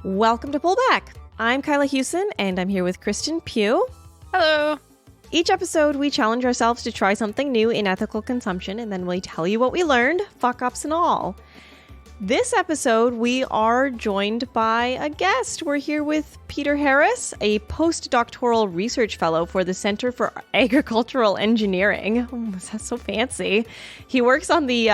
Welcome to Pullback. I'm Kyla Hewson, and I'm here with Kristen Pugh. Hello. Each episode, we challenge ourselves to try something new in ethical consumption, and then we tell you what we learned, fuck-ups and all. This episode, we are joined by a guest. We're here with Peter Harris, a post-doctoral research fellow for the Center for Agricultural Engineering. Oh, that's so fancy. He works on the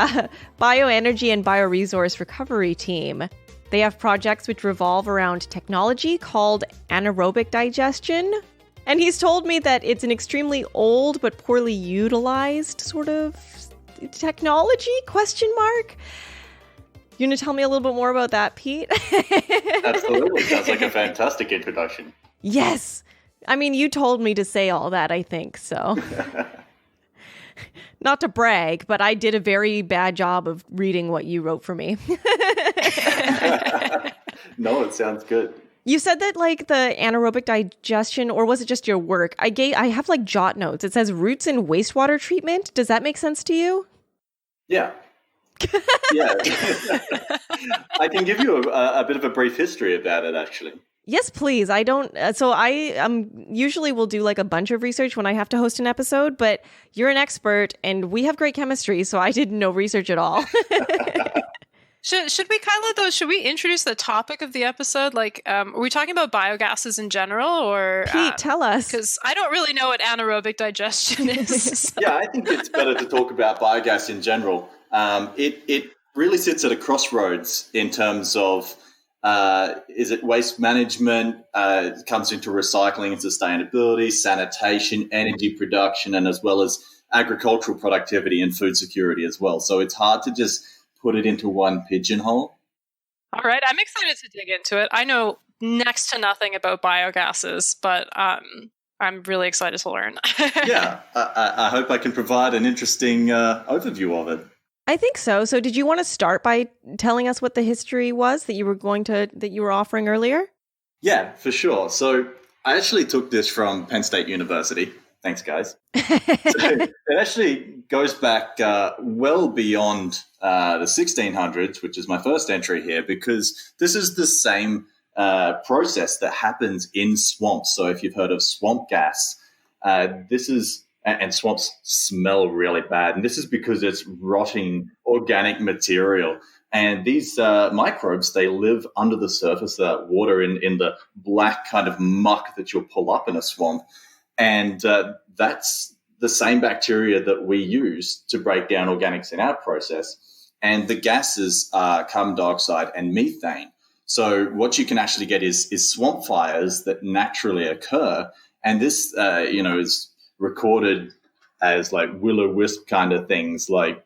bioenergy and bioresource recovery team. They have projects which revolve around technology called anaerobic digestion. And he's told me that it's an extremely old but poorly utilized sort of technology, ? You going to tell me a little bit more about that, Pete? Absolutely. Sounds like a fantastic introduction. Yes. I mean, you told me to say all that, I think, so. Not to brag, but I did a very bad job of reading what you wrote for me. No, it sounds good. You said that like the anaerobic digestion, or was it just your work? I have like jot notes. It says roots in wastewater treatment. Does that make sense to you? Yeah. Yeah. I can give you a bit of a brief history about it, actually. Yes, please. I don't. So I usually will do like a bunch of research when I have to host an episode, but you're an expert and we have great chemistry, so I did no research at all. Should we, Kyla, though, should we introduce the topic of the episode? Like, are we talking about biogases in general, or... Pete, tell us. Because I don't really know what anaerobic digestion is. Yeah, I think it's better to talk about biogas in general. It really sits at a crossroads in terms of, is it waste management, it comes into recycling and sustainability, sanitation, energy production, and as well as agricultural productivity and food security as well. So it's hard to just put it into one pigeonhole. All right, I'm excited to dig into it. I know next to nothing about biogases, but I'm really excited to learn. Yeah, I hope I can provide an interesting overview of it. I think so. So did you want to start by telling us what the history was that you were offering earlier? Yeah, for sure. So I actually took this from Penn State University. Thanks, guys. So it actually goes back well beyond the 1600s, which is my first entry here, because this is the same process that happens in swamps. So if you've heard of swamp gas, this is, and swamps smell really bad. And this is because it's rotting organic material. And these microbes, they live under the surface of that water in the black kind of muck that you'll pull up in a swamp. And that's the same bacteria that we use to break down organics in our process. And the gases are carbon dioxide and methane. So what you can actually get is swamp fires that naturally occur. And this, is recorded as like will-o-wisp kind of things, like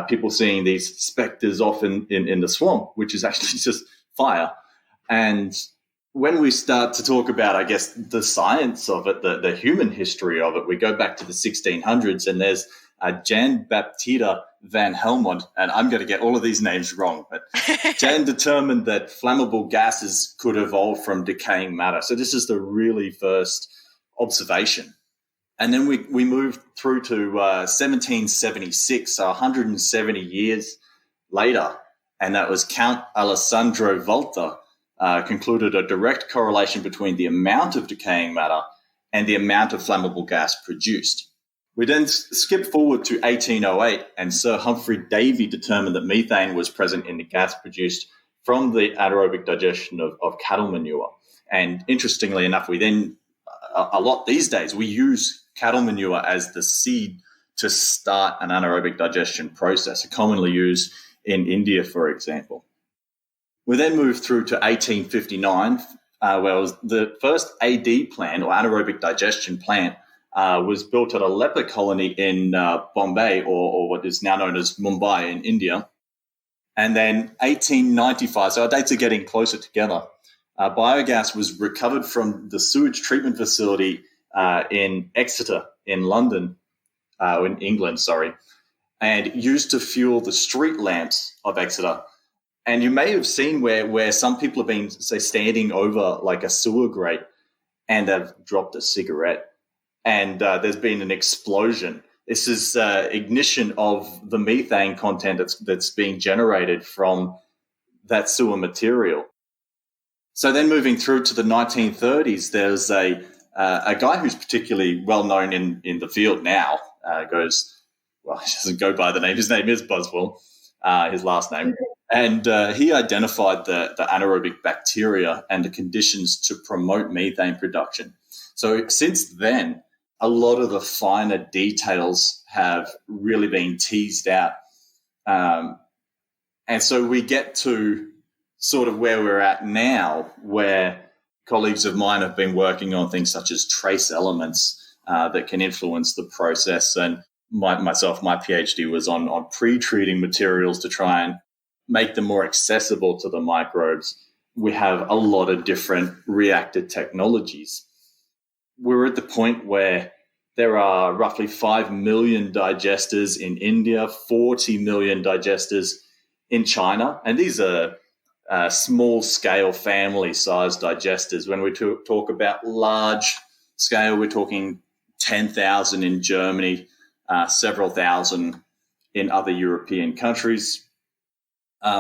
people seeing these specters off in the swamp, which is actually just fire. And when we start to talk about, I guess, the science of it, the human history of it, we go back to the 1600s, and there's Jan Baptista van Helmont, and I'm going to get all of these names wrong, but Jan determined that flammable gases could evolve from decaying matter. So this is the really first observation. And then we moved through to 1776, so 170 years later, and that was Count Alessandro Volta, concluded a direct correlation between the amount of decaying matter and the amount of flammable gas produced. We then skip forward to 1808, and Sir Humphrey Davy determined that methane was present in the gas produced from the anaerobic digestion of cattle manure. And interestingly enough, we then, a lot these days, we use cattle manure as the seed to start an anaerobic digestion process, commonly used in India, for example. We then moved through to 1859, where it was the first AD plant, or anaerobic digestion plant, was built at a leper colony in Bombay, or what is now known as Mumbai in India. And then 1895, so our dates are getting closer together, biogas was recovered from the sewage treatment facility in Exeter in London, in England, and used to fuel the street lamps of Exeter. And you may have seen where some people have been, say, standing over like a sewer grate and have dropped a cigarette, and there's been an explosion. This is ignition of the methane content that's being generated from that sewer material. So then moving through to the 1930s, there's a guy who's particularly well known in the field now. He doesn't go by the name. His name is Boswell, his last name. And he identified the anaerobic bacteria and the conditions to promote methane production. So since then, a lot of the finer details have really been teased out. And so we get to sort of where we're at now, where colleagues of mine have been working on things such as trace elements that can influence the process. And my PhD was on pre-treating materials to try and make them more accessible to the microbes. We have a lot of different reactor technologies. We're at the point where there are roughly 5 million digesters in India, 40 million digesters in China, and these are small-scale family-sized digesters. When we talk about large scale, we're talking 10,000 in Germany, several thousand in other European countries.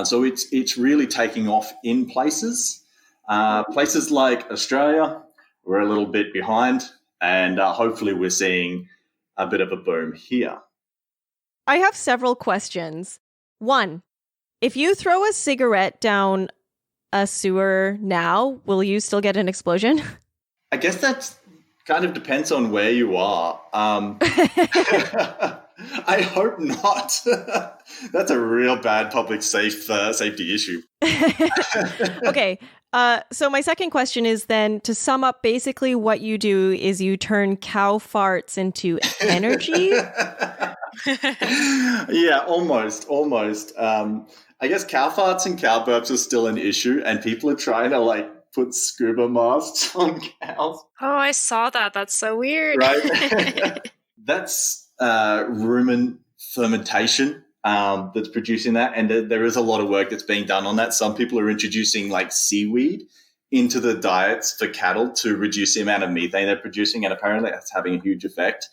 So it's really taking off in places. Places like Australia, we're a little bit behind, and hopefully we're seeing a bit of a boom here. I have several questions. One, if you throw a cigarette down a sewer now, will you still get an explosion? I guess that kind of depends on where you are. I hope not. That's a real bad public safety issue. Okay. So my second question is then, to sum up, basically what you do is you turn cow farts into energy? Yeah, almost. I guess cow farts and cow burps are still an issue, and people are trying to put scuba masks on cows. Oh, I saw that. That's so weird. Right? That's rumen fermentation that's producing that, and there is a lot of work that's being done on that. Some people are introducing seaweed into the diets for cattle to reduce the amount of methane they're producing, and apparently that's having a huge effect.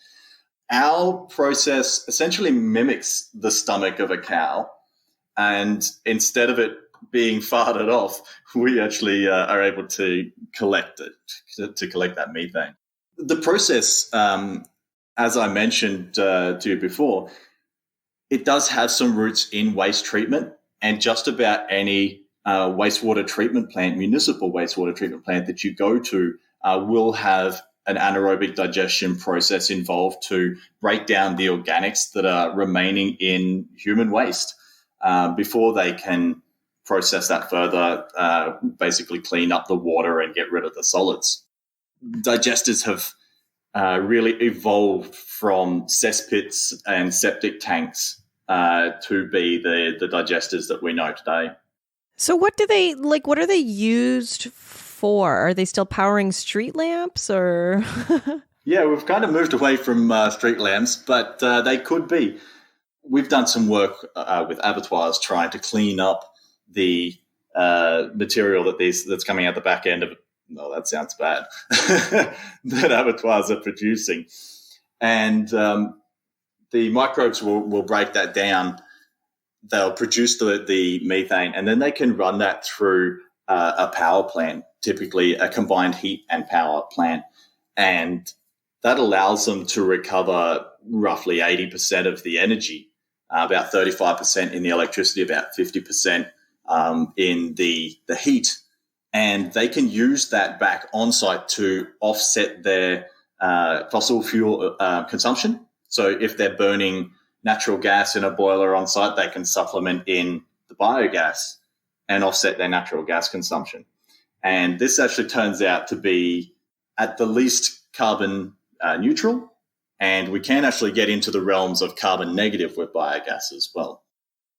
Our process essentially mimics the stomach of a cow, and instead of it being farted off, we actually are able to collect it, to collect that methane. The process, as I mentioned to you before, it does have some roots in waste treatment, and just about any wastewater treatment plant, municipal wastewater treatment plant that you go to will have an anaerobic digestion process involved to break down the organics that are remaining in human waste before they can process that further, basically clean up the water and get rid of the solids. Digesters have really evolved from cesspits and septic tanks to be the digesters that we know today. So what are they used for? Are they still powering street lamps or? Yeah, we've kind of moved away from street lamps, but they could be. We've done some work with abattoirs trying to clean up the material that's coming out the back end of it. No, that sounds bad. That abattoirs are producing. And the microbes will break that down. They'll produce the methane, and then they can run that through a power plant, typically a combined heat and power plant. And that allows them to recover roughly 80% of the energy, about 35% in the electricity, about 50% in the heat. And they can use that back on site to offset their fossil fuel consumption. So if they're burning natural gas in a boiler on site, they can supplement in the biogas and offset their natural gas consumption. And this actually turns out to be at the least carbon neutral, and we can actually get into the realms of carbon negative with biogas as well.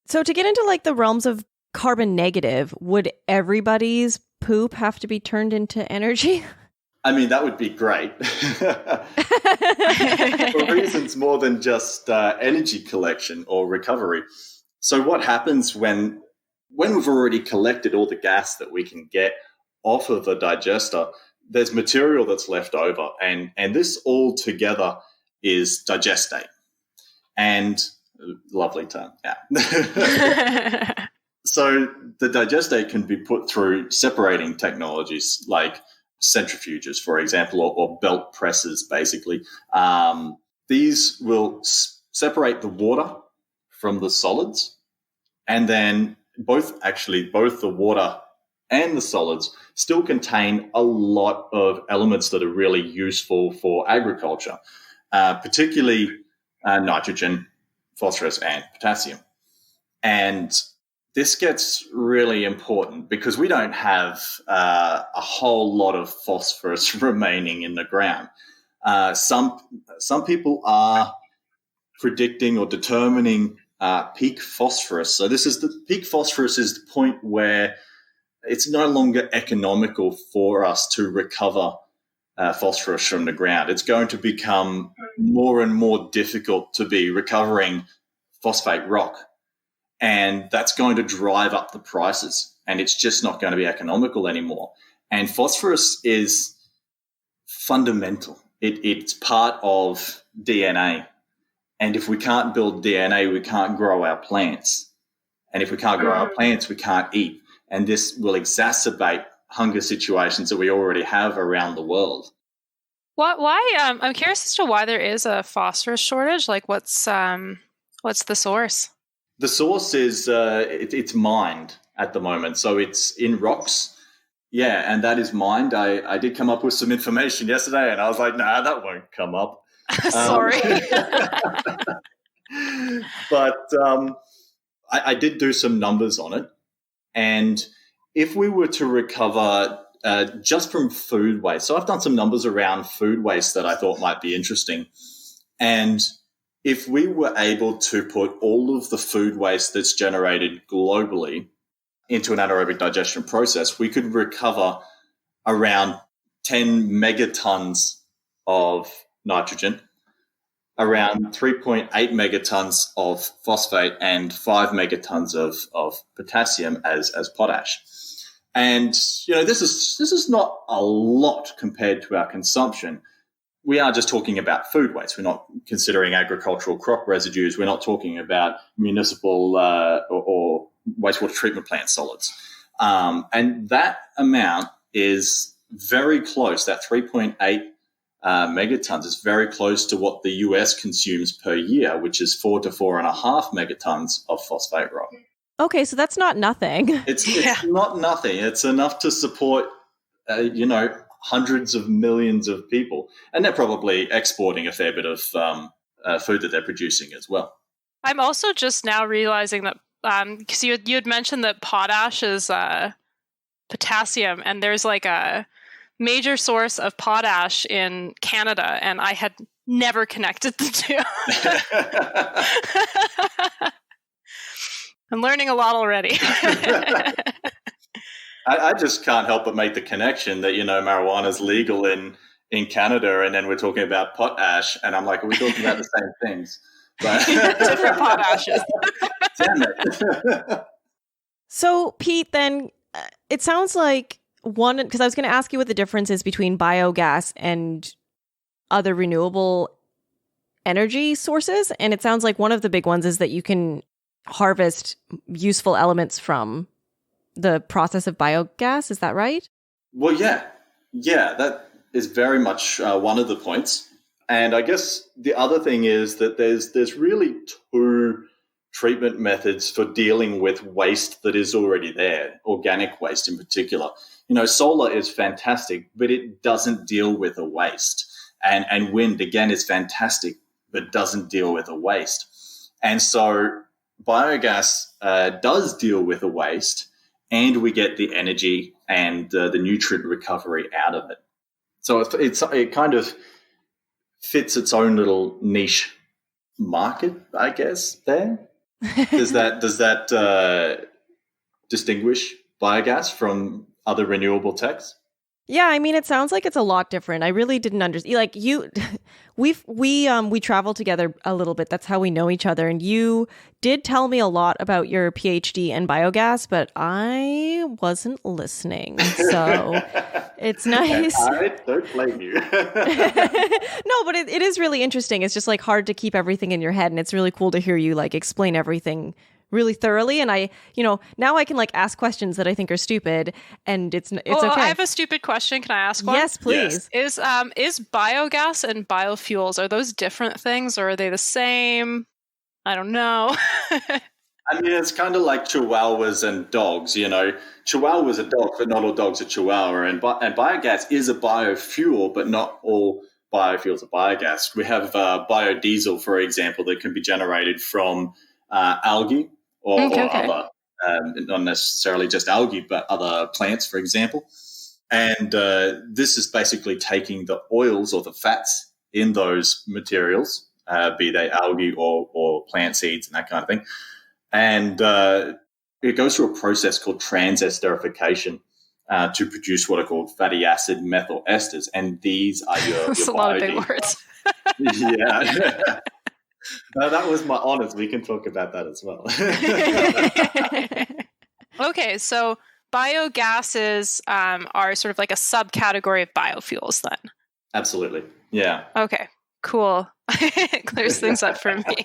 So to get into the realms of carbon negative, would everybody's poop have to be turned into energy? I mean, that would be great. For reasons more than just energy collection or recovery. So what happens when we've already collected all the gas that we can get off of a digester, there's material that's left over, and this all together is digestate. And lovely term, yeah. So the digestate can be put through separating technologies like centrifuges, for example, or belt presses, basically. These will separate the water from the solids, and then both the water and the solids still contain a lot of elements that are really useful for agriculture, particularly nitrogen, phosphorus, and potassium. And this gets really important because we don't have a whole lot of phosphorus remaining in the ground. Some people are predicting or determining peak phosphorus. So peak phosphorus is the point where it's no longer economical for us to recover phosphorus from the ground. It's going to become more and more difficult to be recovering phosphate rock. And that's going to drive up the prices, and it's just not going to be economical anymore. And phosphorus is fundamental. It's part of DNA. And if we can't build DNA, we can't grow our plants. And if we can't grow our plants, we can't eat. And this will exacerbate hunger situations that we already have around the world. Why? I'm curious as to why there is a phosphorus shortage. Like, what's the source? The source is it's mined at the moment, so it's in rocks. Yeah, and that is mined. I did come up with some information yesterday, and I was like, nah, that won't come up. Sorry. But I did do some numbers on it, and if we were to recover just from food waste, so I've done some numbers around food waste that I thought might be interesting, and if we were able to put all of the food waste that's generated globally into an anaerobic digestion process, we could recover around 10 megatons of nitrogen, around 3.8 megatons of phosphate, and 5 megatons of potassium as potash. And, this is not a lot compared to our consumption. We are just talking about food waste. We're not considering agricultural crop residues. We're not talking about municipal or wastewater treatment plant solids. And that amount is very close. That 3.8 megatons is very close to what the US consumes per year, which is 4 to 4.5 megatons of phosphate rock. Okay, so that's not nothing. It's not nothing. It's enough to support, hundreds of millions of people, and they're probably exporting a fair bit of food that they're producing as well. I'm also just now realizing that because you had mentioned that potash is potassium, and there's like a major source of potash in Canada, and I had never connected the two. I'm learning a lot already. I just can't help but make the connection that, marijuana is legal in Canada, and then we're talking about potash, and I'm like, are we talking about the same things? But different potashes. Damn it. So, Pete, then it sounds like because I was going to ask you what the difference is between biogas and other renewable energy sources, and it sounds like one of the big ones is that you can harvest useful elements from the process of biogas. Is that right? Well, yeah, that is very much one of the points. And I guess the other thing is that there's really two treatment methods for dealing with waste that is already there, organic waste in particular. Solar is fantastic, but it doesn't deal with a waste. And wind, again, is fantastic, but doesn't deal with a waste. And so biogas does deal with a waste, and we get the energy and the nutrient recovery out of it. So it kind of fits its own little niche market, I guess, there. Does that distinguish biogas from other renewable techs? Yeah, I mean, it sounds like it's a lot different. I really didn't understand. Like we travel together a little bit. That's how we know each other. And you did tell me a lot about your PhD and biogas, but I wasn't listening. So it's nice. I don't blame you. No, but it is really interesting. It's just like hard to keep everything in your head, and it's really cool to hear you like explain everything really thoroughly. And now I can like ask questions that I think are stupid, and it's okay. I have a stupid question. Can I ask one? Yes, please. Yes. Is biogas and biofuels, are those different things or are they the same? I don't know. I mean, it's kind of like chihuahuas and dogs, Chihuahua's a dog, but not all dogs are chihuahua. And biogas is a biofuel, but not all biofuels are biogas. We have biodiesel, for example, that can be generated from algae or other, not necessarily just algae, but other plants, for example. And this is basically taking the oils or the fats in those materials, be they algae or plant seeds and that kind of thing. And it goes through a process called transesterification to produce what are called fatty acid methyl esters. And these are your That's a lot of big words. Yeah. No, that was my honors. We can talk about that as well. Okay, so biogases are sort of like a subcategory of biofuels then. Absolutely. Yeah. Okay, cool. It clears things up for me.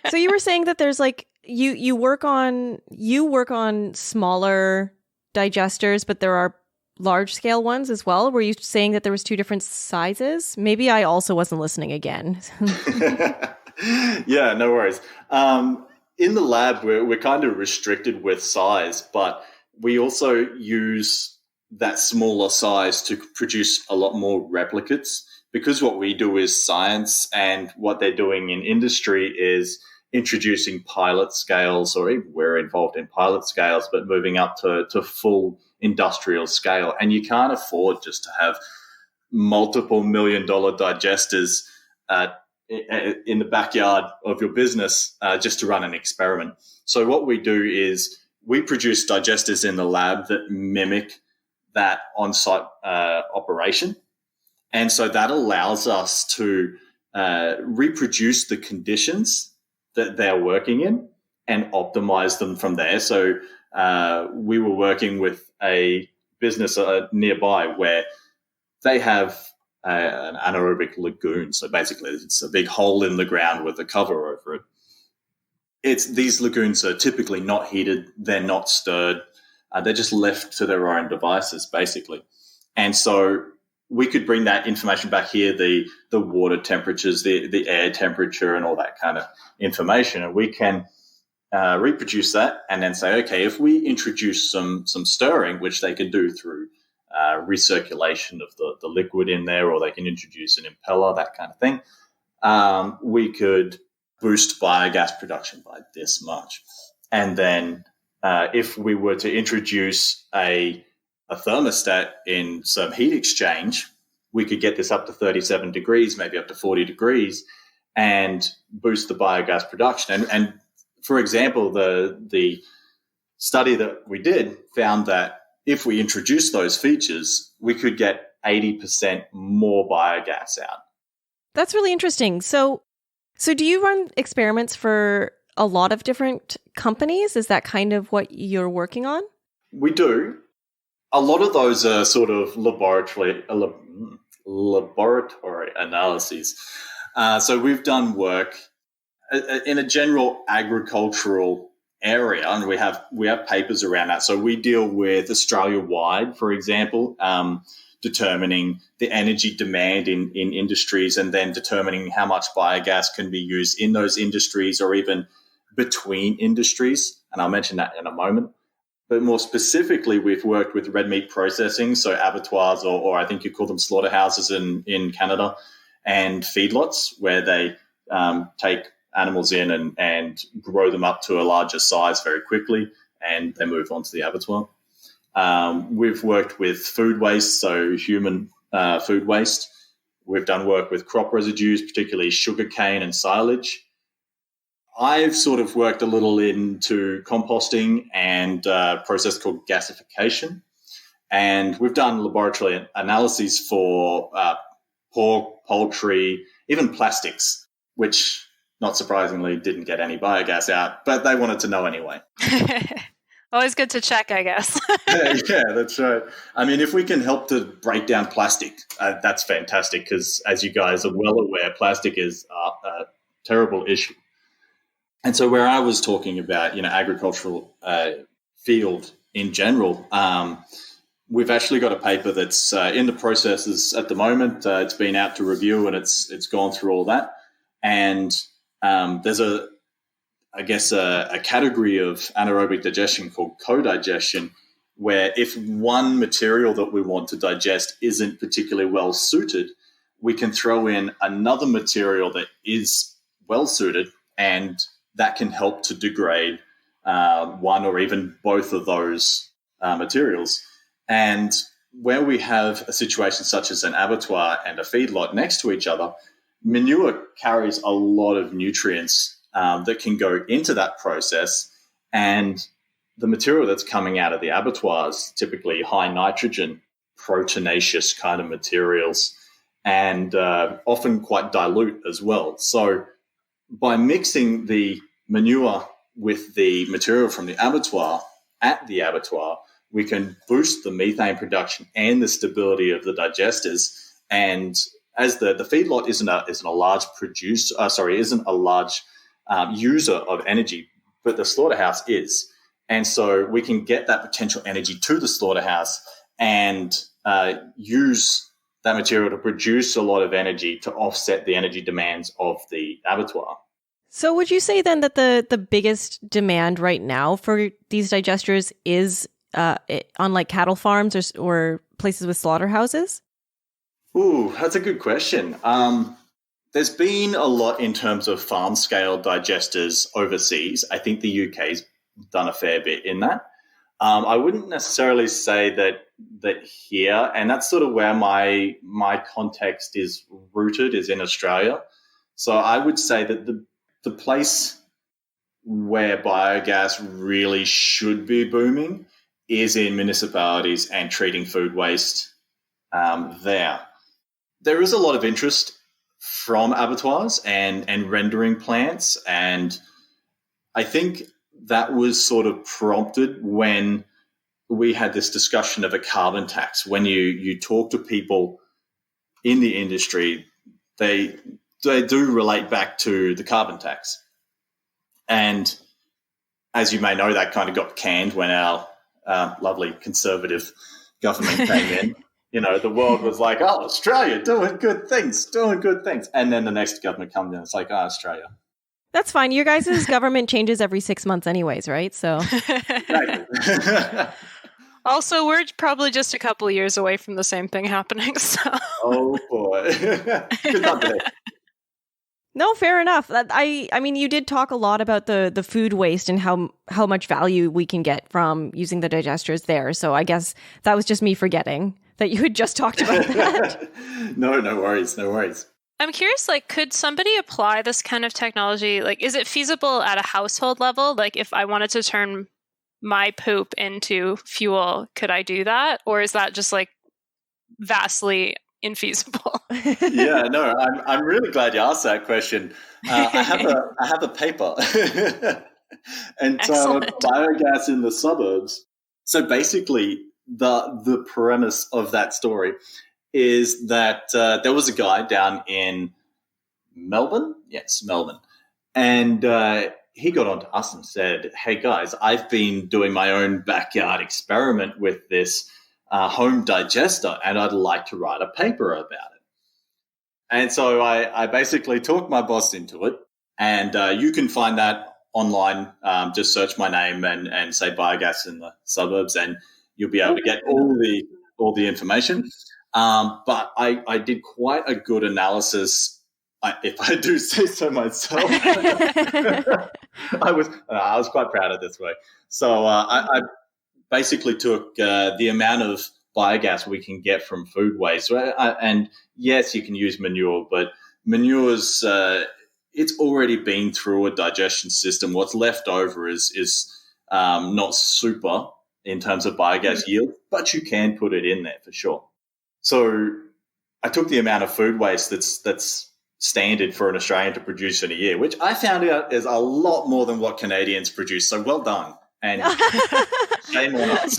So you were saying that there's like you work on smaller digesters, but there are large scale ones as well. Were you saying that there was two different sizes? Maybe I also wasn't listening again. Yeah, no worries. In the lab, we're kind of restricted with size, but we also use that smaller size to produce a lot more replicates, because what we do is science, and what they're doing in industry is introducing pilot scales, or even we're involved in pilot scales, but moving up to full industrial scale. And you can't afford just to have multiple $1 million digesters in the backyard of your business just to run an experiment. So what we do is we produce digesters in the lab that mimic that on-site operation. And so that allows us to reproduce the conditions that they're working in and optimize them from there. So we were working with a business nearby where they have an anaerobic lagoon. So basically it's a big hole in the ground with a cover over it. These lagoons are typically not heated. They're not stirred. They're just left to their own devices, basically. And so we could bring that information back here, the water temperatures, the air temperature, and all that kind of information. And we can reproduce that and then say, okay, if we introduce some stirring, which they can do through recirculation of the liquid in there, or they can introduce an impeller, that kind of thing, we could boost biogas production by this much. And then if we were to introduce a thermostat in some heat exchange, we could get this up to 37 degrees, maybe up to 40 degrees, and boost the biogas production. And for example, the study that we did found that if we introduce those features, we could get 80% more biogas out. That's really interesting. So do you run experiments for a lot of different companies? Is that kind of what you're working on? We do. A lot of those are sort of laboratory analyses. So we've done work in a general agricultural area, and we have papers around that. So we deal with Australia-wide, for example, determining the energy demand in industries, and then determining how much biogas can be used in those industries or even between industries. And I'll mention that in a moment. But more specifically, we've worked with red meat processing, so abattoirs, or I think you call them slaughterhouses in Canada, and feedlots, where they take animals in and grow them up to a larger size very quickly, and they move on to the abattoir. We've worked with food waste, so human food waste. We've done work with crop residues, particularly sugarcane and silage. I've sort of worked a little into composting and a process called gasification. And we've done laboratory analyses for pork, poultry, even plastics, which, not surprisingly, didn't get any biogas out, but they wanted to know anyway. Always good to check, I guess. Yeah, that's right. I mean, if we can help to break down plastic, that's fantastic, because as you guys are well aware, plastic is a terrible issue. And so where I was talking about, agricultural field in general, we've actually got a paper that's in the processes at the moment. It's been out to review and it's gone through all that. And there's a category of anaerobic digestion called co-digestion, where if one material that we want to digest isn't particularly well suited, we can throw in another material that is well suited, and that can help to degrade one or even both of those materials. And where we have a situation such as an abattoir and a feedlot next to each other, manure carries a lot of nutrients that can go into that process. And the material that's coming out of the abattoirs, typically high nitrogen, proteinaceous kind of materials, and often quite dilute as well. So by mixing the manure with the material from the abattoir at the abattoir, we can boost the methane production and the stability of the digesters. And as the feedlot isn't a large user of energy, but the slaughterhouse is. And so we can get that potential energy to the slaughterhouse and use that material to produce a lot of energy to offset the energy demands of the abattoir. So would you say then that the biggest demand right now for these digesters is on like cattle farms or places with slaughterhouses? Ooh, that's a good question. There's been a lot in terms of farm scale digesters overseas. I think the UK's done a fair bit in that. I wouldn't necessarily say that here, and that's sort of where my context is rooted, is in Australia. So I would say that the place where biogas really should be booming is in municipalities and treating food waste there. There is a lot of interest from abattoirs and rendering plants, and I think that was sort of prompted when we had this discussion of a carbon tax. When you talk to people in the industry, they do relate back to the carbon tax. And as you may know, that kind of got canned when our lovely conservative government came in. The world was like, oh, Australia, doing good things. And then the next government comes in, it's like, oh, Australia. That's fine. Your guys' government changes every 6 months anyways, right? So. Also, we're probably just a couple of years away from the same thing happening. So. Oh, boy. Good luck with it. No, fair enough. I mean, you did talk a lot about the food waste and how much value we can get from using the digesters there. So I guess that was just me forgetting that you had just talked about that. No worries. I'm curious, could somebody apply this kind of technology? Is it feasible at a household level? If I wanted to turn my poop into fuel, could I do that? Or is that just vastly infeasible? Yeah, no, I'm really glad you asked that question. I have a paper entitled Biogas in the Suburbs. So basically, the premise of that story is that there was a guy down in Melbourne. Yes, Melbourne. And he got on to us and said, hey, guys, I've been doing my own backyard experiment with this home digester, and I'd like to write a paper about it. And so I basically talked my boss into it, and you can find that online. Just search my name and say Biogas in the Suburbs, and you'll be able to get all the information. But I did quite a good analysis, if I do say so myself. I was quite proud of this work. So I basically took the amount of biogas we can get from food waste. And yes, you can use manure, but manure's it's already been through a digestion system. What's left over is not super in terms of biogas yield, but you can put it in there for sure. So I took the amount of food waste that's standard for an Australian to produce in a year, which I found out is a lot more than what Canadians produce. So well done. And shame on us.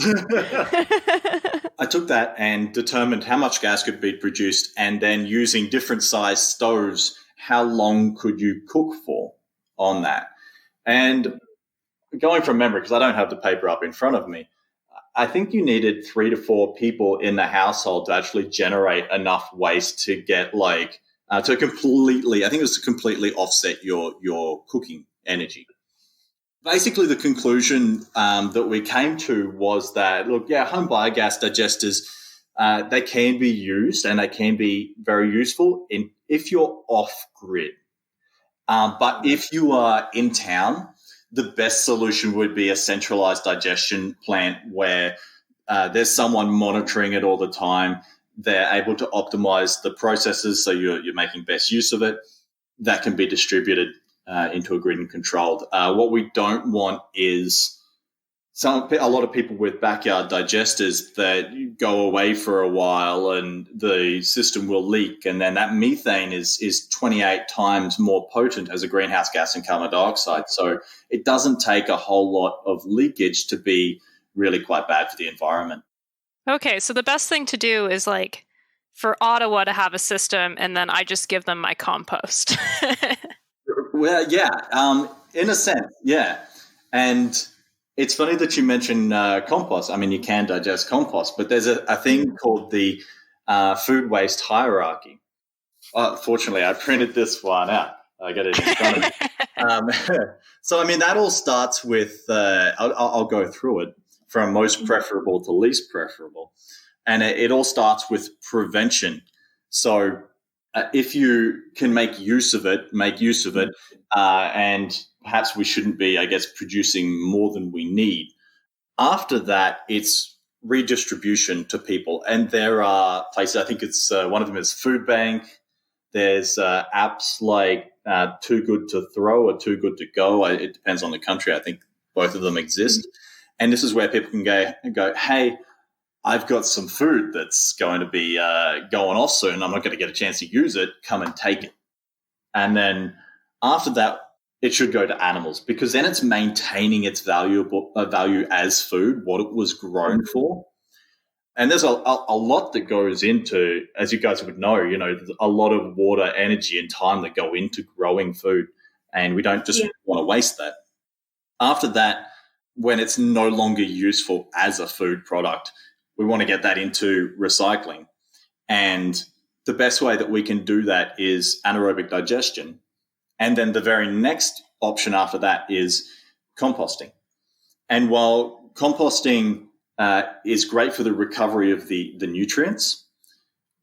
I took that and determined how much gas could be produced, and then using different size stoves, how long could you cook for on that? And going from memory, because I don't have the paper up in front of me, I think you needed 3 to 4 people in the household to actually generate enough waste to get to completely, I think it was to completely offset your cooking energy. Basically, the conclusion that we came to was that, look, home biogas digesters, they can be used and they can be very useful if you're off grid. But if you are in town, the best solution would be a centralized digestion plant where there's someone monitoring it all the time. They're able to optimize the processes so you're making best use of it. That can be distributed into a grid and controlled. What we don't want is a lot of people with backyard digesters that go away for a while and the system will leak, and then that methane is 28 times more potent as a greenhouse gas than carbon dioxide. So it doesn't take a whole lot of leakage to be really quite bad for the environment. Okay, so the best thing to do is for Ottawa to have a system, and then I just give them my compost. Well, yeah, in a sense, yeah. And it's funny that you mentioned compost. I mean, you can digest compost, but there's a thing called the food waste hierarchy. Fortunately, I printed this one out. I got it in front of me. So, I mean, that all starts with, I'll go through it from most preferable to least preferable. And it all starts with prevention. So if you can make use of it, make use of it. And perhaps we shouldn't be, I guess, producing more than we need. After that, it's redistribution to people. And there are places, I think it's one of them is Food Bank. There's apps like Too Good to Throw or Too Good to Go. It depends on the country. I think both of them exist. And this is where people can go, hey, I've got some food that's going to be going off soon. I'm not going to get a chance to use it. Come and take it. And then after that, it should go to animals, because then it's maintaining its value as food, what it was grown for. And there's a lot that goes into, as you guys would know, there's a lot of water, energy, and time that go into growing food, and we don't just want to waste that. After that, when it's no longer useful as a food product, we want to get that into recycling. And the best way that we can do that is anaerobic digestion. And then the very next option after that is composting. And while composting is great for the recovery of the nutrients,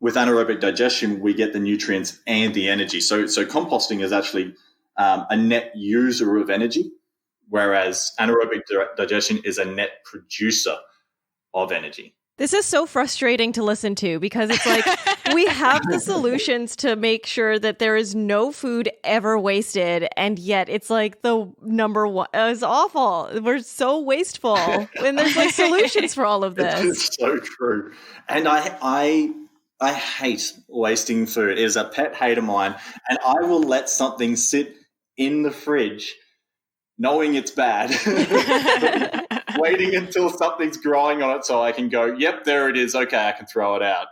with anaerobic digestion, we get the nutrients and the energy. So composting is actually a net user of energy, whereas anaerobic digestion is a net producer of energy. This is so frustrating to listen to, because it's like we have the solutions to make sure that there is no food ever wasted, and yet it's like the number one is awful. We're so wasteful, and there's solutions for all of this. It's so true, and I hate wasting food. It is a pet hate of mine, and I will let something sit in the fridge knowing it's bad, waiting until something's growing on it so I can go, yep, there it is. Okay, I can throw it out.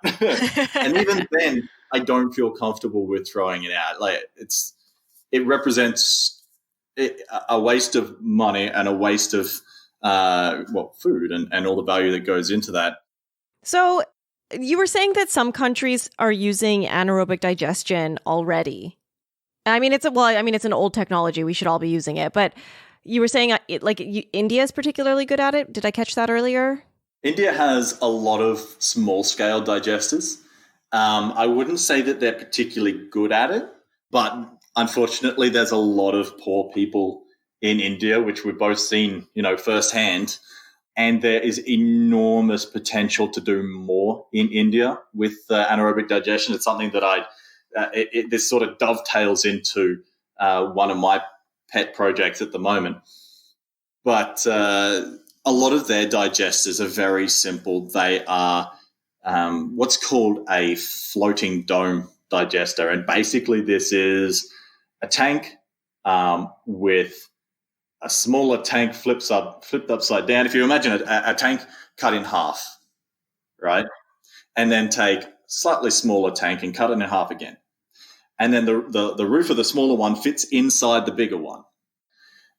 And even then, I don't feel comfortable with throwing it out. It represents a waste of money and a waste of food and all the value that goes into that. So you were saying that some countries are using anaerobic digestion already. I mean, it's an old technology. We should all be using it. But you were saying India is particularly good at it. Did I catch that earlier? India has a lot of small-scale digesters. I wouldn't say that they're particularly good at it, but unfortunately, there's a lot of poor people in India, which we've both seen, firsthand. And there is enormous potential to do more in India with anaerobic digestion. It's something that this sort of dovetails into one of my pet projects at the moment. But a lot of their digesters are very simple. They are what's called a floating dome digester. And basically this is a tank with a smaller tank flipped upside down. If you imagine a tank cut in half, right? And then take slightly smaller tank and cut it in half again. And then the roof of the smaller one fits inside the bigger one.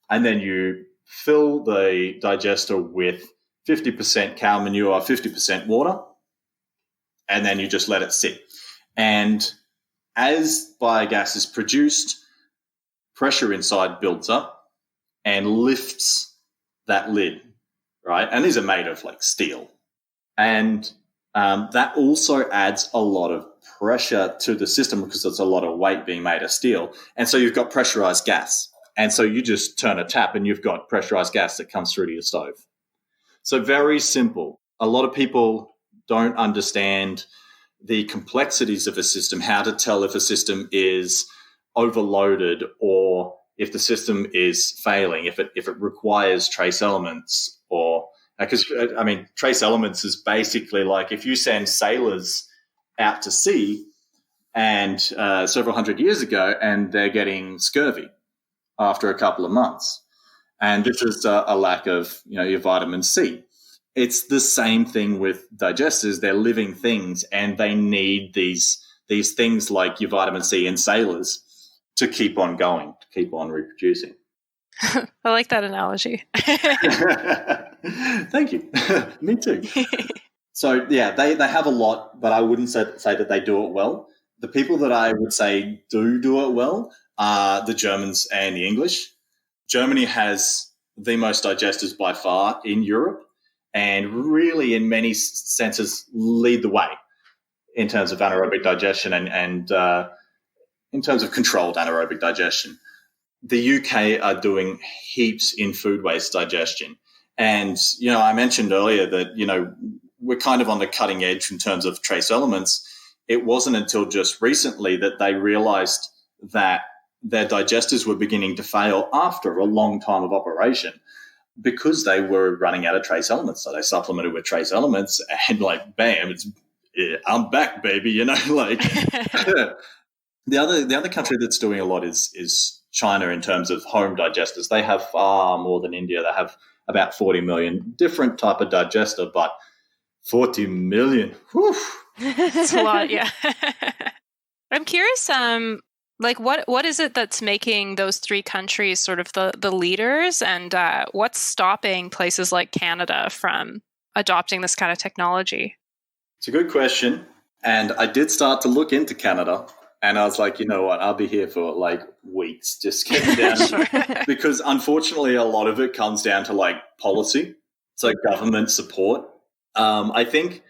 and then you fill the digester with 50% cow manure, 50% water, and then you just let it sit. And as biogas is produced, pressure inside builds up and lifts that lid, right? And these are made of like steel. And that also adds a lot of pressure to the system because there's a lot of weight being made of steel. And so you've got pressurized gas. And so you just turn a tap and you've got pressurized gas that comes through to your stove. So very simple. A lot of people don't understand the complexities of a system, how to tell if a system is overloaded or if the system is failing, if it requires trace elements, or because I mean trace elements is basically like if you send sailors out to sea and several hundred years ago and they're getting scurvy after a couple of months, and this is a lack of your vitamin C. It's the same thing with digesters. They're living things, and they need these things like your vitamin C in sailors to keep on going, to keep on reproducing. I like that analogy. Thank you. Me too. So, yeah, they have a lot, but I wouldn't say that they do it well. The people that I would say do it well are the Germans and the English. Germany has the most digesters by far in Europe, and really in many senses lead the way in terms of anaerobic digestion and in terms of controlled anaerobic digestion. The UK are doing heaps in food waste digestion. And, I mentioned earlier that, we're kind of on the cutting edge in terms of trace elements. It wasn't until just recently that they realized that their digesters were beginning to fail after a long time of operation, because they were running out of trace elements. So they supplemented with trace elements and like, bam, I'm back, baby. The other country that's doing a lot is China in terms of home digesters. They have far more than India. They have about 40 million different type of digester, but 40 million, whew. It's a lot, yeah. I'm curious, what is it that's making those three countries sort of the leaders, and what's stopping places like Canada from adopting this kind of technology? It's a good question. And I did start to look into Canada, and I was like, you know what, I'll be here for like weeks just getting down. Sure. Because unfortunately, a lot of it comes down to like policy, so government support. I think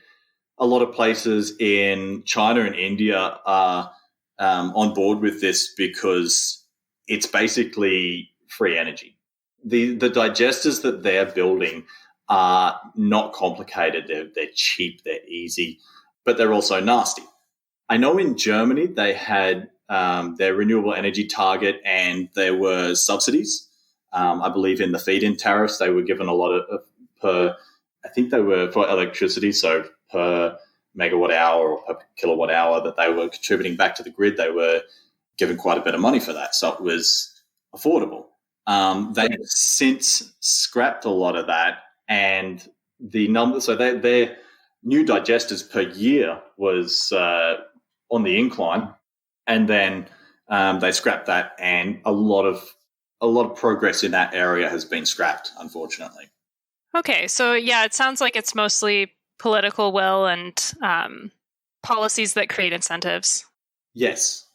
a lot of places in China and India are on board with this because it's basically free energy. The digesters that they're building are not complicated. They're cheap, they're easy, but they're also nasty. I know in Germany they had their renewable energy target, and there were subsidies. I believe in the feed-in tariffs they were given a lot of per. I think they were for electricity, so per megawatt hour or per kilowatt hour that they were contributing back to the grid, they were given quite a bit of money for that. So it was affordable. They've since scrapped a lot of that, and the number, so their new digesters per year was on the incline, and then they scrapped that, and a lot of progress in that area has been scrapped, unfortunately. Okay, so yeah, it sounds like it's mostly political will and policies that create incentives. Yes,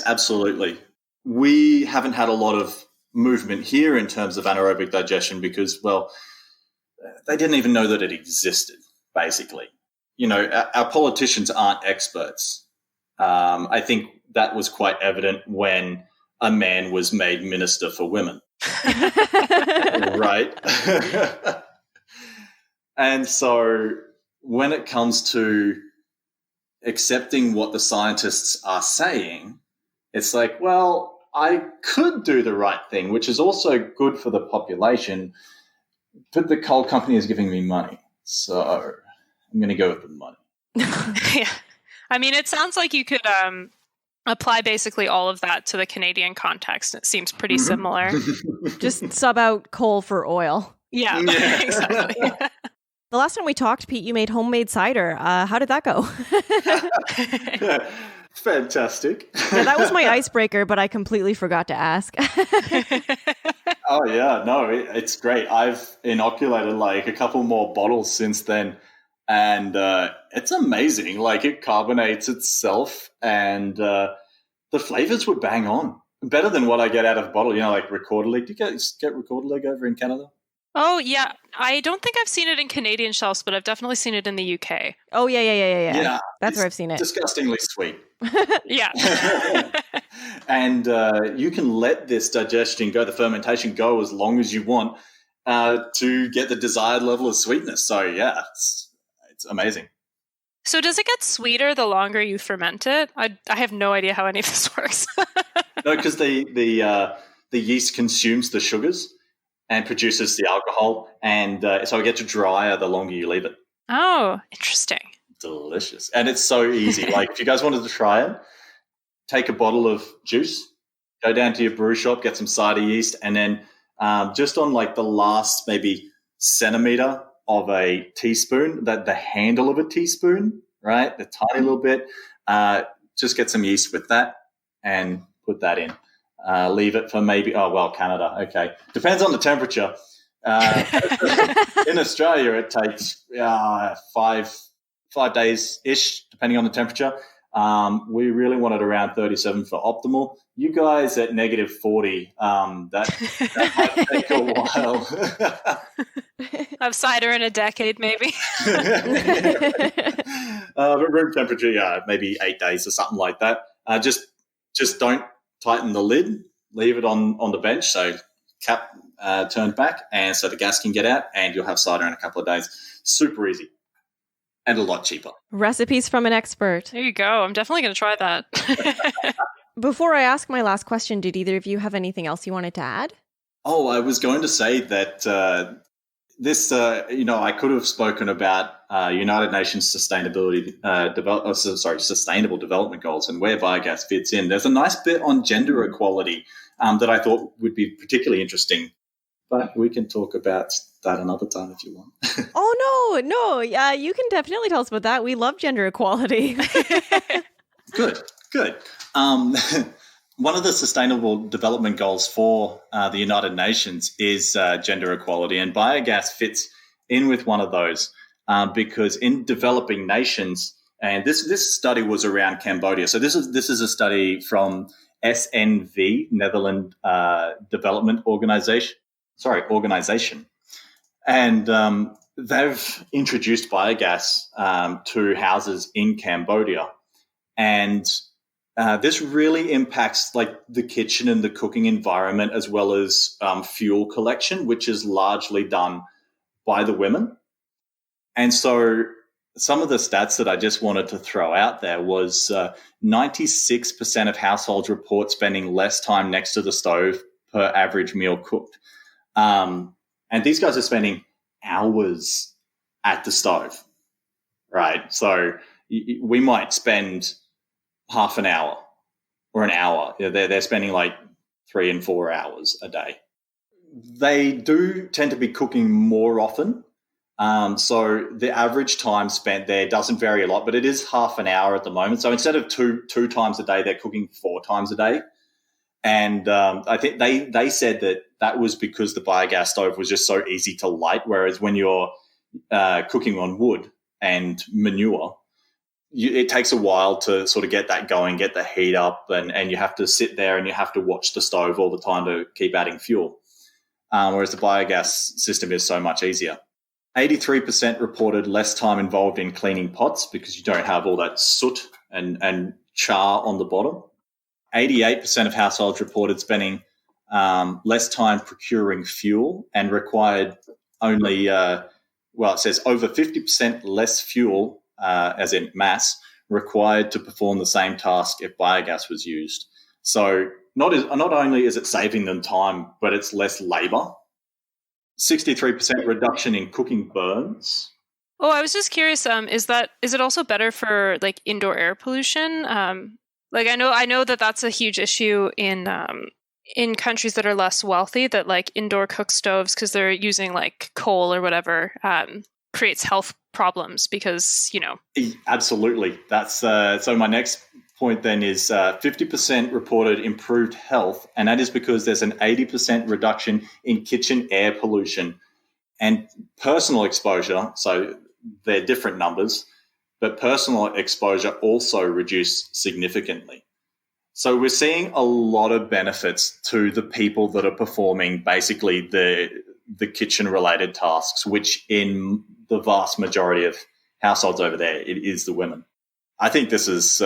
absolutely. We haven't had a lot of movement here in terms of anaerobic digestion because, well, they didn't even know that it existed, basically. Our politicians aren't experts. I think that was quite evident when a man was made Minister for Women. Right? And so when it comes to accepting what the scientists are saying, it's like, well, I could do the right thing, which is also good for the population, but the coal company is giving me money. So I'm going to go with the money. Yeah. I mean, it sounds like you could apply basically all of that to the Canadian context. It seems pretty similar. Just sub out coal for oil. Yeah. Exactly. The last time we talked, Pete, you made homemade cider. How did that go? Fantastic. Yeah, that was my icebreaker, but I completely forgot to ask. Oh, yeah. No, it's great. I've inoculated like a couple more bottles since then. And it's amazing. Like it carbonates itself and the flavors were bang on. Better than what I get out of a bottle, like Recorder League. Do you guys get Recorder League over in Canada? Oh, yeah. I don't think I've seen it in Canadian shelves, but I've definitely seen it in the UK. Oh, yeah. That's where I've seen it. Disgustingly sweet. Yeah. And you can let this digestion go, the fermentation go as long as you want to get the desired level of sweetness. So, yeah, it's amazing. So does it get sweeter the longer you ferment it? I have no idea how any of this works. No, because the yeast consumes the sugars and produces the alcohol, and so it gets drier the longer you leave it. Oh, interesting. Delicious. And it's so easy. Like if you guys wanted to try it, take a bottle of juice, go down to your brew shop, get some cider yeast, and then just on like the last maybe centimeter of a teaspoon, the handle of a teaspoon, right, the tiny little bit, just get some yeast with that and put that in. Leave it for maybe, Canada, okay. Depends on the temperature. In Australia, it takes 5 days-ish, depending on the temperature. We really want it around 37 for optimal. You guys at negative 40, that might take a while. Have cider in a decade, maybe. But room temperature, maybe 8 days or something like that. Just don't tighten the lid. Leave it on the bench, so cap turned back, and so the gas can get out, and you'll have cider in a couple of days. Super easy. And a lot cheaper. Recipes from an expert. There you go. I'm definitely going to try that. Before I ask my last question, did either of you have anything else you wanted to add? Oh, I was going to say that this, I could have spoken about United Nations Sustainable Development Goals and where biogas fits in. There's a nice bit on gender equality that I thought would be particularly interesting. But we can talk about that another time if you want. Oh, no. You can definitely tell us about that. We love gender equality. Good. One of the Sustainable Development Goals for the United Nations is gender equality, and biogas fits in with one of those because in developing nations, and this study was around Cambodia. So this is a study from SNV, Netherlands Development Organization. And they've introduced biogas to houses in Cambodia. And this really impacts like the kitchen and the cooking environment as well as fuel collection, which is largely done by the women. And so some of the stats that I just wanted to throw out there was 96% of households report spending less time next to the stove per average meal cooked. And these guys are spending hours at the stove, right? So we might spend half an hour or an hour. They're spending like 3 and 4 hours a day. They do tend to be cooking more often. So the average time spent there doesn't vary a lot, but it is half an hour at the moment. So instead of two times a day, they're cooking 4 times a day. And I think they said that was because the biogas stove was just so easy to light, whereas when you're cooking on wood and manure, it takes a while to sort of get that going, get the heat up, and you have to sit there and you have to watch the stove all the time to keep adding fuel, whereas the biogas system is so much easier. 83% reported less time involved in cleaning pots because you don't have all that soot and char on the bottom. 88% of households reported spending less time procuring fuel and required only, it says over 50% less fuel, as in mass, required to perform the same task if biogas was used. So not only is it saving them time, but it's less labour. 63% reduction in cooking burns. Oh, I was just curious. Is it also better for like indoor air pollution? Like I know that's a huge issue in countries that are less wealthy. That like indoor cook stoves, because they're using like coal or whatever, creates health problems because Absolutely. That's so. My next point then is 50% reported improved health, and that is because there's an 80% reduction in kitchen air pollution and personal exposure. So they're different numbers, but personal exposure also reduced significantly. So we're seeing a lot of benefits to the people that are performing basically the kitchen-related tasks, which in the vast majority of households over there, it is the women. I think this is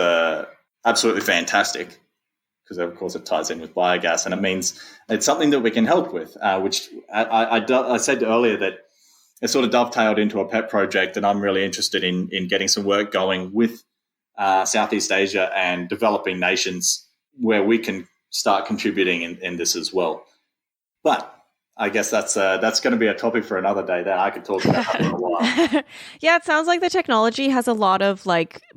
absolutely fantastic because, of course, it ties in with biogas, and it means it's something that we can help with, which I said earlier that it sort of dovetailed into a pet project, and I'm really interested in getting some work going with Southeast Asia and developing nations where we can start contributing in this as well. But I guess that's going to be a topic for another day that I could talk about that for a while. Yeah, it sounds like the technology has a lot of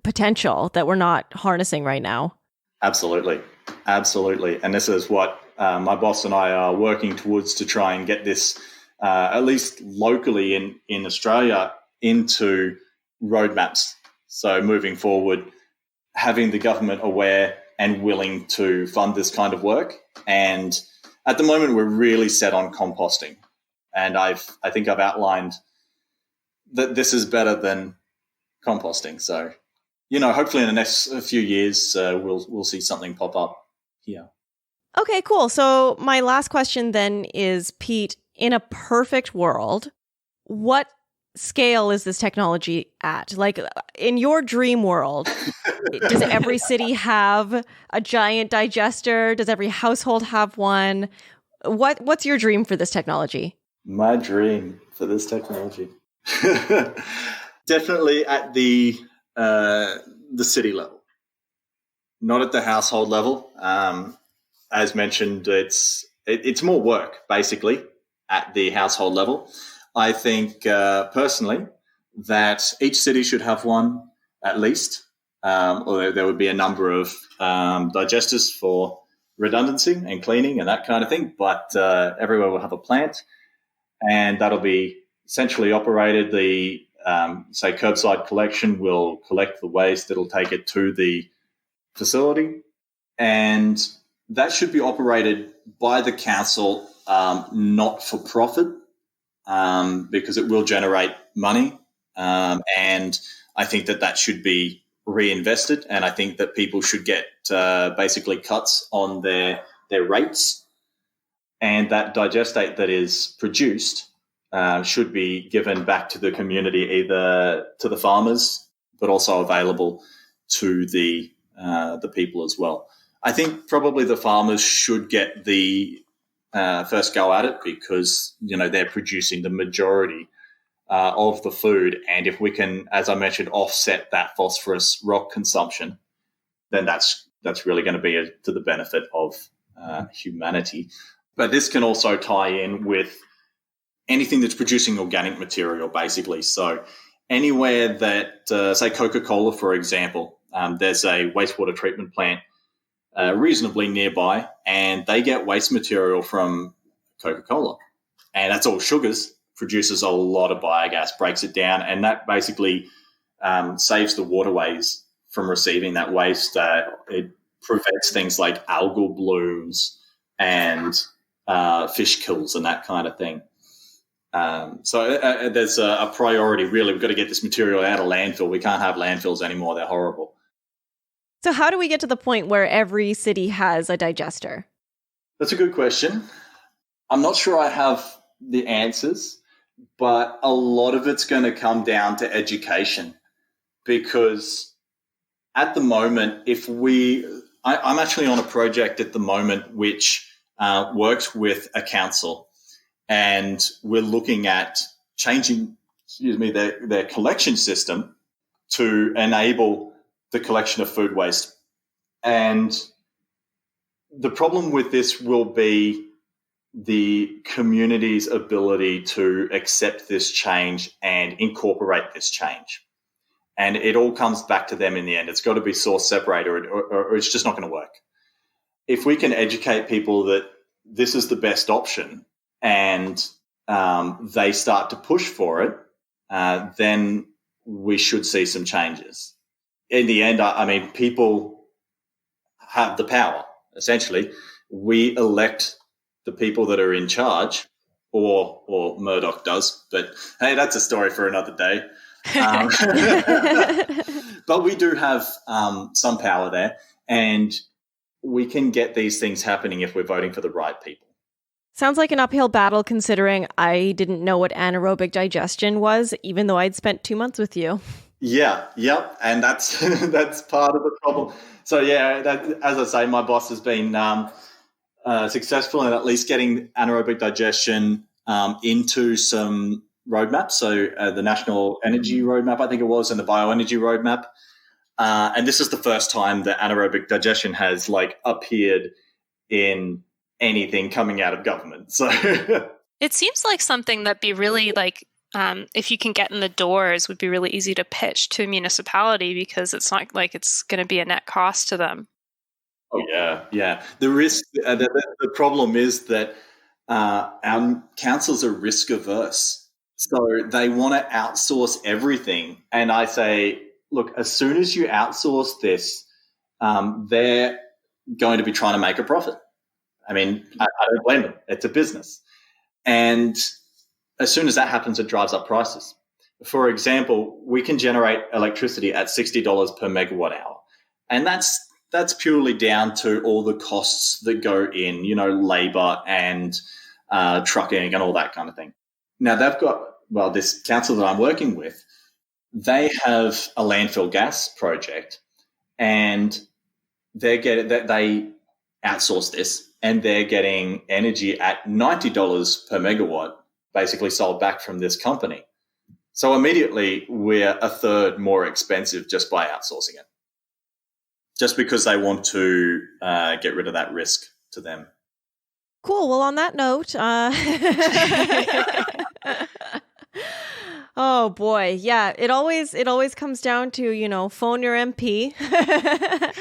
potential that we're not harnessing right now. Absolutely. And this is what my boss and I are working towards to try and get this, at least locally in Australia, into roadmaps. So moving forward, having the government aware and willing to fund this kind of work. And at the moment, we're really set on composting. And I think I've outlined that this is better than composting. So, hopefully in the next few years, we'll see something pop up here. Okay, cool. So my last question then is, Pete, in a perfect world, what scale is this technology at? In your dream world, does every city have a giant digester? Does every household have one? What's your dream for this technology? My dream for this technology, definitely at the city level, not at the household level. As mentioned, it's more work basically at the household level. I think personally that each city should have one at least, or there would be a number of digesters for redundancy and cleaning and that kind of thing, but everywhere will have a plant, and that'll be centrally operated. The say curbside collection will collect the waste, it'll take it to the facility, and that should be operated by the council, not for profit, because it will generate money, and I think that should be reinvested, and I think that people should get basically cuts on their rates, and that digestate that is produced should be given back to the community, either to the farmers, but also available to the people as well. I think probably the farmers should get the first go at it because, they're producing the majority of the food. And if we can, as I mentioned, offset that phosphorus rock consumption, then that's really going to be to the benefit of humanity. But this can also tie in with anything that's producing organic material, basically. So anywhere that, say, Coca-Cola, for example, there's a wastewater treatment plant reasonably nearby, and they get waste material from Coca-Cola, and that's all sugars, produces a lot of biogas, breaks it down, and that basically saves the waterways from receiving that waste. It prevents things like algal blooms and fish kills and that kind of thing. So there's a priority, really. We've got to get this material out of landfill. We can't have landfills anymore. They're horrible. So how do we get to the point where every city has a digester? That's a good question. I'm not sure I have the answers, but a lot of it's going to come down to education, because at the moment, I'm actually on a project at the moment which works with a council, and we're looking at changing, their collection system to enable the collection of food waste. And the problem with this will be the community's ability to accept this change and incorporate this change. And it all comes back to them in the end. It's got to be source separated, or it's just not going to work. If we can educate people that this is the best option and they start to push for it, then we should see some changes. In the end, I mean, people have the power. Essentially, we elect the people that are in charge, or Murdoch does. But hey, that's a story for another day. But we do have some power there, and we can get these things happening if we're voting for the right people. Sounds like an uphill battle, considering I didn't know what anaerobic digestion was, even though I'd spent 2 months with you. Yeah, yep, and that's that's part of the problem. So as I say, my boss has been successful in at least getting anaerobic digestion into some roadmaps. So the National Energy Roadmap, I think it was, and the Bioenergy Roadmap. And this is the first time that anaerobic digestion has appeared in anything coming out of government. So it seems like something that'd be really if you can get in the doors, would be really easy to pitch to a municipality, because it's not like it's going to be a net cost to them. Oh yeah. The risk, the problem is that our councils are risk averse, so they want to outsource everything. And I say, look, as soon as you outsource this, they're going to be trying to make a profit. I mean, I don't blame them. It's a business. And as soon as that happens, it drives up prices. For example, we can generate electricity at $60 per megawatt hour. And that's purely down to all the costs that go in, labor and trucking and all that kind of thing. Now, they've got, this council that I'm working with, they have a landfill gas project, and they outsource this, and they're getting energy at $90 per megawatt, basically sold back from this company. So immediately we're a third more expensive just by outsourcing it, just because they want to get rid of that risk to them. Cool. Well, on that note, oh boy, yeah, it always comes down to, phone your MP.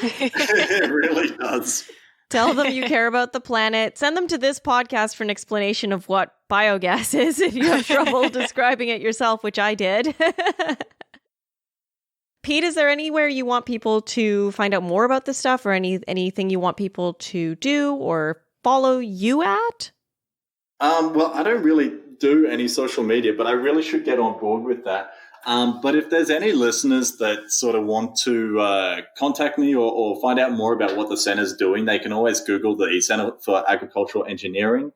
It really does. Tell them you care about the planet. Send them to this podcast for an explanation of what biogas is if you have trouble describing it yourself, which I did. Pete, is there anywhere you want people to find out more about this stuff, or anything you want people to do or follow you at? Well, I don't really do any social media, but I really should get on board with that. But if there's any listeners that sort of want to contact me or find out more about what the Centre's doing, they can always Google the Centre for Agricultural Engineering.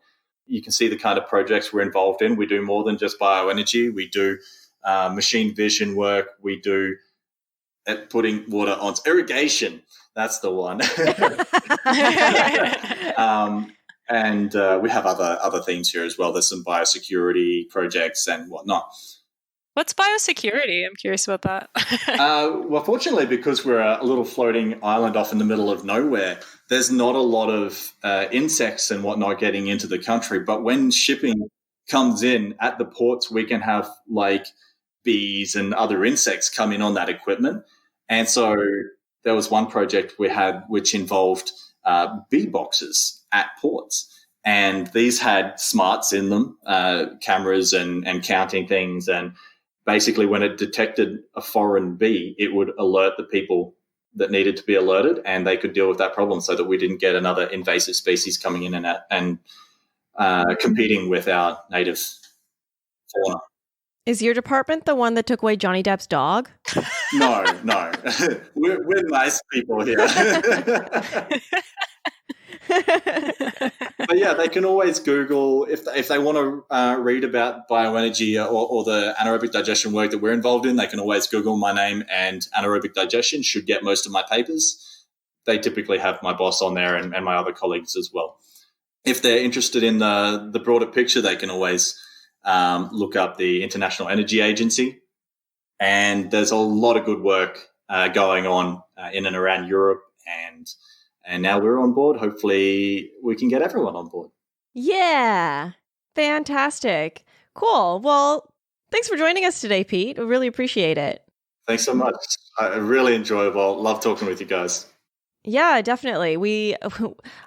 You can see the kind of projects we're involved in. We do more than just bioenergy. We do machine vision work. We do putting water on irrigation. That's the one. And we have other things here as well. There's some biosecurity projects and whatnot. What's biosecurity? I'm curious about that. Well, fortunately, because we're a little floating island off in the middle of nowhere, there's not a lot of insects and whatnot getting into the country. But when shipping comes in at the ports, we can have bees and other insects come in on that equipment. And so there was one project we had which involved bee boxes at ports. And these had smarts in them, cameras and counting things. And basically when it detected a foreign bee, it would alert the people that needed to be alerted, and they could deal with that problem so that we didn't get another invasive species coming in and competing with our native fauna. Is your department the one that took away Johnny Depp's dog? No. We're nice people here. But yeah, they can always Google if they want to read about bioenergy or the anaerobic digestion work that we're involved in. They can always Google my name, and anaerobic digestion should get most of my papers. They typically have my boss on there and my other colleagues as well. If they're interested in the broader picture, they can always look up the International Energy Agency, and there's a lot of good work going on in and around Europe, and now we're on board. Hopefully we can get everyone on board. Yeah. Fantastic. Cool. Well, thanks for joining us today, Pete. We really appreciate it. Thanks so much. Really enjoyable. Love talking with you guys. Yeah, definitely.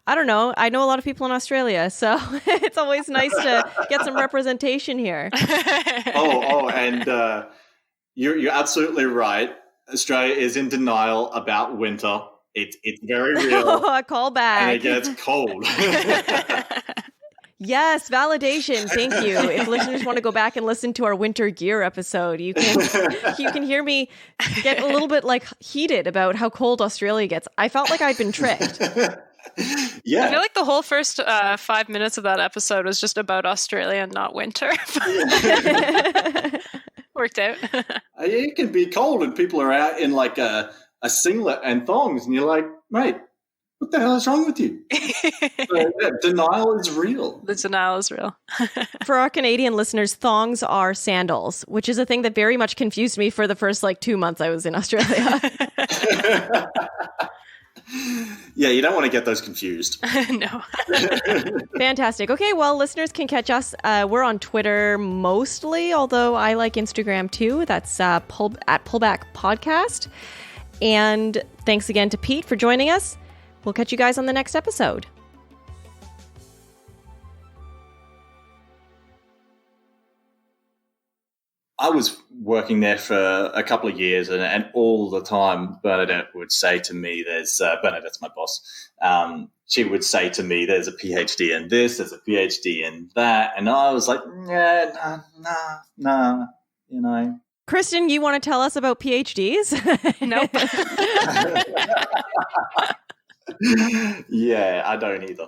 I don't know. I know a lot of people in Australia, so it's always nice to get some representation here. And you're absolutely right. Australia is in denial about winter. It's very real. A callback. And it gets cold. Yes, validation. Thank you. If listeners want to go back and listen to our winter gear episode, you can hear me get a little bit like heated about how cold Australia gets. I felt like I'd been tricked. Yeah. I feel like the whole first 5 minutes of that episode was just about Australia and not winter. Worked out. It can be cold and people are out in like a singlet and thongs and you're like, mate, what the hell is wrong with you? So, yeah, denial is real. The denial is real. For our Canadian listeners, thongs are sandals, which is a thing that very much confused me for the first 2 months I was in Australia. Yeah, you don't want to get those confused. No. Fantastic. Okay, well, listeners can catch us. We're on Twitter mostly, although I like Instagram too. That's at Pullback Podcast. And thanks again to Pete for joining us. We'll catch you guys on the next episode. I was working there for a couple of years, and all the time Bernadette would say to me, Bernadette's my boss, she would say to me, there's a PhD in this, there's a PhD in that, and I was like, yeah, nah, you know. Kristen, you want to tell us about PhDs? Nope. Yeah, I don't either.